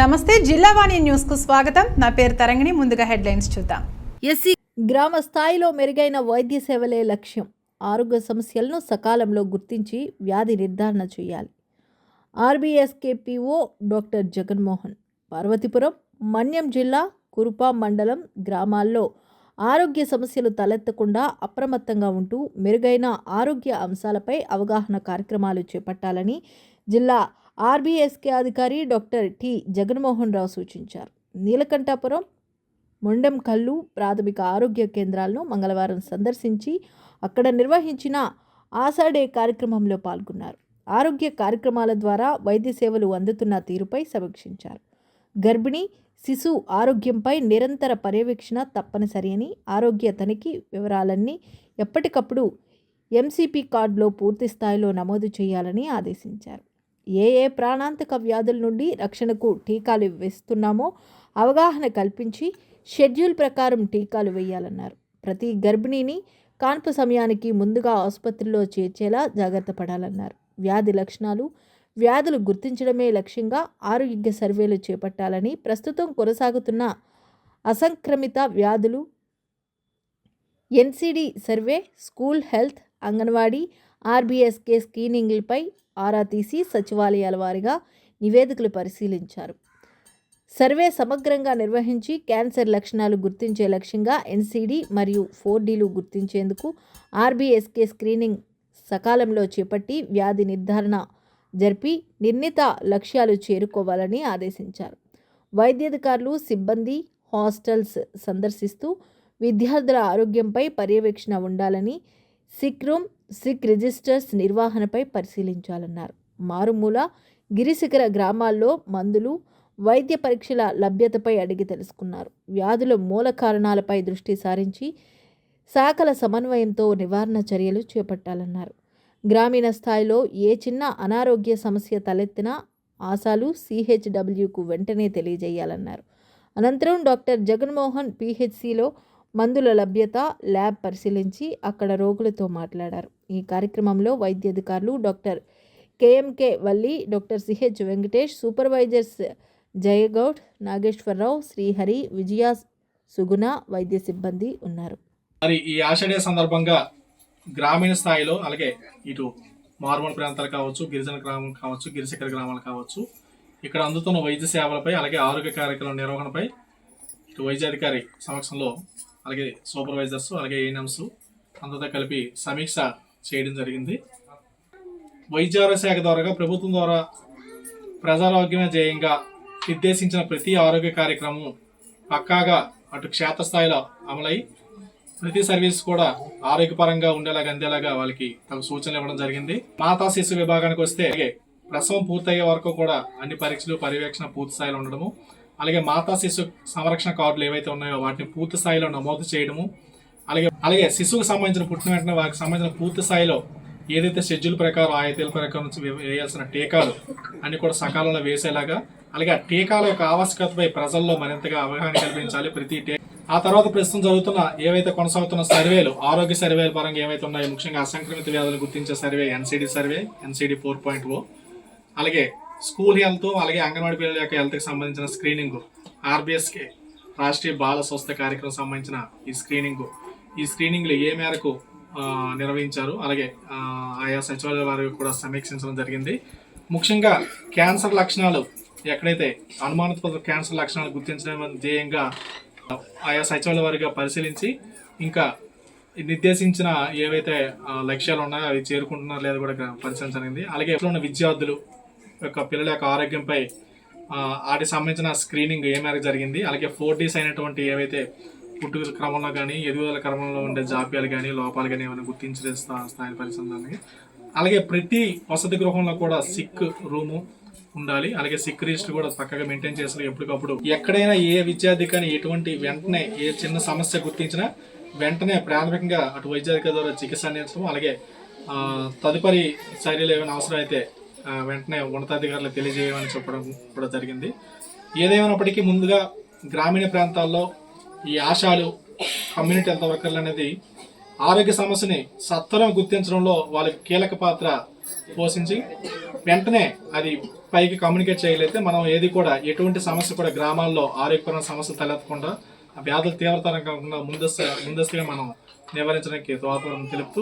నమస్తే, జిల్లావాణి న్యూస్ కు స్వాగతం. నా పేరు తరంగిణి. ముందుగా హెడ్లైన్స్ చూద్దాం. ఎస్సీ గ్రామ స్థాయిలో మెరుగైన వైద్య సేవలే లక్ష్యం. ఆరోగ్య సమస్యలను సకాలంలో గుర్తించి వ్యాధి నిర్ధారణ చేయాలి. ఆర్బీఎస్కేపీఓ డాక్టర్ జగన్మోహన్. పార్వతీపురం, మన్యం జిల్లా కురుపా మండలం గ్రామాల్లో ఆరోగ్య సమస్యలు తలెత్తకుండా అప్రమత్తంగా ఉంటూ మెరుగైన ఆరోగ్య అంశాలపై అవగాహన కార్యక్రమాలు చేపట్టాలని జిల్లా ఆర్బీఎస్కే అధికారి డాక్టర్ టి జగన్మోహన్ రావు సూచించారు. నీలకంఠాపురం, మొండెంకల్లు ప్రాథమిక ఆరోగ్య కేంద్రాలను మంగళవారం సందర్శించి అక్కడ నిర్వహించిన ఆశా డే కార్యక్రమంలో పాల్గొన్నారు. ఆరోగ్య కార్యక్రమాల ద్వారా వైద్య సేవలు అందుతున్న తీరుపై సమీక్షించారు. గర్భిణీ, శిశు ఆరోగ్యంపై నిరంతర పర్యవేక్షణ తప్పనిసరి అని, ఆరోగ్య తనిఖీ వివరాలన్నీ ఎప్పటికప్పుడు ఎంసీపీ కార్డులో పూర్తి స్థాయిలో నమోదు చేయాలని ఆదేశించారు. ఏ ప్రాణాంతక వ్యాధుల నుండి రక్షణకు టీకాలు వేస్తున్నామో అవగాహన కల్పించి షెడ్యూల్ ప్రకారం టీకాలు వేయాలన్నారు. ప్రతి గర్భిణీని కాన్పు సమయానికి ముందుగా ఆసుపత్రిలో చేర్చేలా జాగ్రత్త పడాలన్నారు. వ్యాధి లక్షణాలు, వ్యాధులు గుర్తించడమే లక్ష్యంగా ఆరోగ్య సర్వేలు చేపట్టాలని, ప్రస్తుతం కొనసాగుతున్న అసంక్రమిత వ్యాధులు NCD survey, school health, anganwadi, RBSK స్క్రీనింగ్లపై ఆరా తీసి సచివాలయాల వారీగా నివేదికలు పరిశీలించారు. సర్వే సమగ్రంగా నిర్వహించి క్యాన్సర్ లక్షణాలు గుర్తించే లక్ష్యంగా ఎన్సీడీ మరియు 4Dలు గుర్తించేందుకు ఆర్బీఎస్కే స్క్రీనింగ్ సకాలంలో చేపట్టి వ్యాధి నిర్ధారణ జరిపి నిర్ణీత లక్ష్యాలు చేరుకోవాలని ఆదేశించారు. వైద్యాధికారులు, సిబ్బంది హాస్టల్స్ సందర్శిస్తూ విద్యార్థుల ఆరోగ్యంపై పర్యవేక్షణ ఉండాలని, సిక్ రూమ్, సిక్ రిజిస్టర్స్ నిర్వహణపై పరిశీలించాలన్నారు. మారుమూల, గిరిశిఖర గ్రామాల్లో మందులు, వైద్య పరీక్షల లభ్యతపై అడిగి తెలుసుకున్నారు. వ్యాధుల మూల కారణాలపై దృష్టి సారించి శాఖల సమన్వయంతో నివారణ చర్యలు చేపట్టాలన్నారు. గ్రామీణ స్థాయిలో ఏ చిన్న అనారోగ్య సమస్య తలెత్తినా ఆశాలు CHWకు వెంటనే తెలియజేయాలన్నారు. అనంతరం డాక్టర్ జగన్మోహన్ PHCలో మందుల లభ్యత, ల్యాబ్ పరిశీలించి అక్కడ రోగులతో మాట్లాడారు. ఈ కార్యక్రమంలో వైద్యాధికారులు doctor KMK Valli, doctor CH Venkatesh, supervisors Jayagoud, Nageswara Rao, Srihari, Vijaya, Suguna, వైద్య సిబ్బంది ఉన్నారు. మరి ఈ ఆశా డే సందర్భంగా గ్రామీణ స్థాయిలో, అలాగే ఇటు మారుమూల ప్రాంతాలు కావచ్చు, గిరిజన గ్రామం కావచ్చు, గిరిశిఖర గ్రామాలు కావచ్చు, ఇక్కడ అందుతున్న వైద్య సేవలపై, అలాగే ఆరోగ్య కార్యక్రమం నిర్వహణపై ఇటు వైద్యాధికారి సమక్షంలో, అలాగే సూపర్వైజర్స్, అలాగే ఏఎన్ఎంస్ అందరితో కలిపి సమీక్ష చేయడం జరిగింది. వైద్యారోగ్య శాఖ ద్వారా ప్రభుత్వం ద్వారా ప్రజారోగ్యమే ధ్యేయంగా నిర్దేశించిన ప్రతి ఆరోగ్య కార్యక్రమం పక్కాగా అటు క్షేత్రస్థాయిలో అమలై ప్రతి సర్వీస్ కూడా ఆరోగ్యపరంగా ఉండేలాగా అందేలాగా వాళ్ళకి తమ సూచనలు ఇవ్వడం జరిగింది. మాతా శిశు విభాగానికి వస్తే ప్రసవం పూర్తయ్యే వరకు కూడా అన్ని పరీక్షలు, పర్యవేక్షణ పూర్తి స్థాయిలో ఉండడము, అలాగే మాతా శిశు సంరక్షణ కార్డులు ఏవైతే ఉన్నాయో వాటిని పూర్తి స్థాయిలో నమోదు చేయడము, అలాగే శిశువుకు సంబంధించిన పుట్టిన వెంటనే వారికి సంబంధించిన పూర్తి స్థాయిలో ఏదైతే షెడ్యూల్ ప్రకారం, ఆయా తేదీల ప్రకారం నుంచి వేయాల్సిన టీకాలు అన్ని కూడా సకాలంలో వేసేలాగా, అలాగే ఆ టీకాల యొక్క ఆవశ్యకతపై ప్రజల్లో మరింతగా అవగాహన కల్పించాలి. ఆ తర్వాత ప్రస్తుతం జరుగుతున్న ఏవైతే కొనసాగుతున్న సర్వేలు, ఆరోగ్య సర్వేల పరంగా ఏవైతే ఉన్నాయో, ముఖ్యంగా అసంక్రమిత వ్యాధులు గుర్తించే సర్వే ఎన్సీడీ సర్వే, ఎన్సీడీ 4.0, అలాగే స్కూల్ హెల్త్, అలాగే అంగన్వాడీ పిల్లల యొక్క హెల్త్కి సంబంధించిన స్క్రీనింగ్, ఆర్బీఎస్కే రాష్ట్రీయ బాల స్వస్థ కార్యక్రమం సంబంధించిన ఈ స్క్రీనింగ్లు ఏ మేరకు నిర్వహించారు, అలాగే ఆయా సచివాలయాల వారికి కూడా సమీక్షించడం జరిగింది. ముఖ్యంగా క్యాన్సర్ లక్షణాలు, ఎక్కడైతే అనుమానాస్పద క్యాన్సర్ లక్షణాలు గుర్తించడం ధ్యేయంగా ఆయా సచివాలయాల వారిగా పరిశీలించి ఇంకా నిర్దేశించిన ఏవైతే లక్ష్యాలు ఉన్నాయో అవి చేరుకుంటున్నారో లేదా కూడా పరిశీలించడం జరిగింది. అలాగే ఉన్న విద్యార్థులు యొక్క పిల్లల యొక్క ఆరోగ్యంపై వాటికి సంబంధించిన స్క్రీనింగ్ ఏ మేరకు జరిగింది, అలాగే 4Ds అయినటువంటి ఏవైతే పుట్టుక క్రమంలో కానీ, ఎదుగుదల క్రమంలో ఉండే జాప్యాలు కానీ, లోపాలు కానీ ఏమైనా గుర్తించే స్థాయి పరిశీలన, అలాగే ప్రతి వసతి గృహంలో కూడా సిక్ రూము ఉండాలి, అలాగే సిక్ రిజిస్టర్ కూడా చక్కగా మెయింటైన్ చేస్తారు. ఎప్పటికప్పుడు ఎక్కడైనా ఏ విద్యార్థి కానీ ఎటువంటి వెంటనే ఏ చిన్న సమస్య గుర్తించినా వెంటనే ప్రాథమికంగా అటు వైద్యాధికారి ద్వారా చికిత్స అందించడం, అలాగే తదుపరి చర్యలు ఏమైనా అవసరం అయితే వెంటనే ఉన్నతాధికారులు తెలియజేయమని చెప్పడం కూడా జరిగింది. ఏదేమైనప్పటికీ ముందుగా గ్రామీణ ప్రాంతాల్లో ఈ ఆశాలు, కమ్యూనిటీ హెల్త్ వర్కర్లు అనేది ఆరోగ్య సమస్యని సత్వరం గుర్తించడంలో వాళ్ళకి కీలక పాత్ర పోషించి వెంటనే అది పైకి కమ్యూనికేట్ చేయగలిగితే మనం ఏది కూడా ఎటువంటి సమస్య కూడా గ్రామాల్లో ఆరోగ్యపరమైన సమస్యలు తలెత్తకుండా ఆ వ్యాధులు తీవ్రతరం కాకుండా ముందస్తుగా మనం నివారించడానికి దోహదపడడం తెలుపుతూ